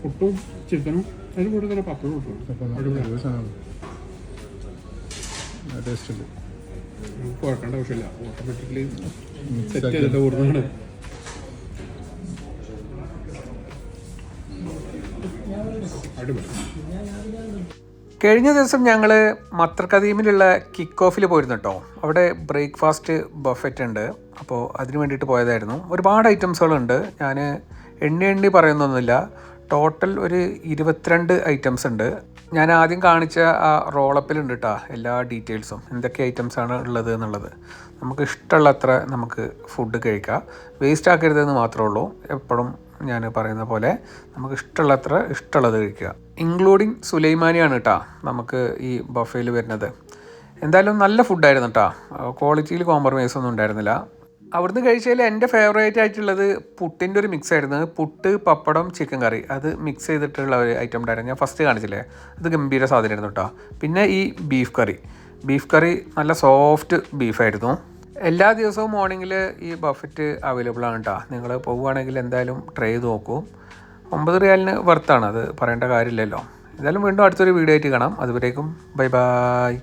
പുട്ടും ചിക്കനും അതിന് കൂടെ തന്നെ പപ്പടും ടേസ്റ്റ് ഉണ്ട്. കുഴക്കേണ്ട ആവശ്യമില്ല, ഓട്ടോമാറ്റിക്കലി സെറ്റ് ചെയ്തിട്ട് കൂടുന്നതാണ്. അടിപൊളി. കഴിഞ്ഞ ദിവസം ഞങ്ങൾ മത്തർ കദീമിലുള്ള കിക്ക് ഓഫിൽ പോയിരുന്നു കേട്ടോ. അവിടെ ബ്രേക്ക്ഫാസ്റ്റ് ബഫറ്റ് ഉണ്ട്. അപ്പോൾ അതിന് വേണ്ടിയിട്ട് പോയതായിരുന്നു. ഒരുപാട് ഐറ്റംസുകളുണ്ട്. ഞാൻ എണ്ണി പറയുന്നൊന്നുമില്ല. ടോട്ടൽ ഒരു 22 ഐറ്റംസ് ഉണ്ട്. ഞാൻ ആദ്യം കാണിച്ച ആ റോളപ്പിലുണ്ട് കേട്ടോ എല്ലാ ഡീറ്റെയിൽസും, എന്തൊക്കെ ഐറ്റംസാണ് ഉള്ളത് എന്നുള്ളത്. നമുക്ക് ഇഷ്ടമുള്ളത്ര നമുക്ക് ഫുഡ് കഴിക്കാം, വേസ്റ്റ് ആക്കരുതെന്ന് മാത്രമേ ഉള്ളൂ. എപ്പോഴും ഞാൻ പറയുന്ന പോലെ നമുക്ക് ഇഷ്ടമുള്ളത്ര ഇഷ്ടമുള്ളത് കഴിക്കുക. ഇൻക്ലൂഡിങ് സുലൈമാനിയാണ് കേട്ടോ നമുക്ക് ഈ ബഫേയിൽ വരുന്നത്. എന്തായാലും നല്ല ഫുഡായിരുന്നു കേട്ടോ, ക്വാളിറ്റിയിൽ കോംപ്രമൈസ് ഒന്നും ഉണ്ടായിരുന്നില്ല. അവിടുന്ന് കഴിച്ചതിൽ എൻ്റെ ഫേവറേറ്റ് ആയിട്ടുള്ളത് പുട്ടിൻ്റെ ഒരു മിക്സ് ആയിരുന്നു. പുട്ട്, പപ്പടം, ചിക്കൻ കറി, അത് മിക്സ് ചെയ്തിട്ടുള്ള ഒരു ഐറ്റം ഉണ്ടായിരുന്നു. ഞാൻ ഫസ്റ്റ് കാണിച്ചില്ലേ, അത് ഗംഭീര സാധനമായിരുന്നു കേട്ടോ. പിന്നെ ഈ ബീഫ് കറി നല്ല സോഫ്റ്റ് ബീഫായിരുന്നു. എല്ലാ ദിവസവും മോർണിംഗിൽ ഈ ബഫറ്റ് അവൈലബിൾ ആണ് കേട്ടോ. നിങ്ങൾ പോവുകയാണെങ്കിൽ എന്തായാലും ട്രൈ ചെയ്ത് നോക്കൂ. 9 റിയാലിന് വർത്താണ്, അത് പറയേണ്ട കാര്യമില്ലല്ലോ. എന്തായാലും വീണ്ടും അടുത്തൊരു വീഡിയോ ആയിട്ട് കാണാം. അതുവരേക്കും ബൈ ബൈ.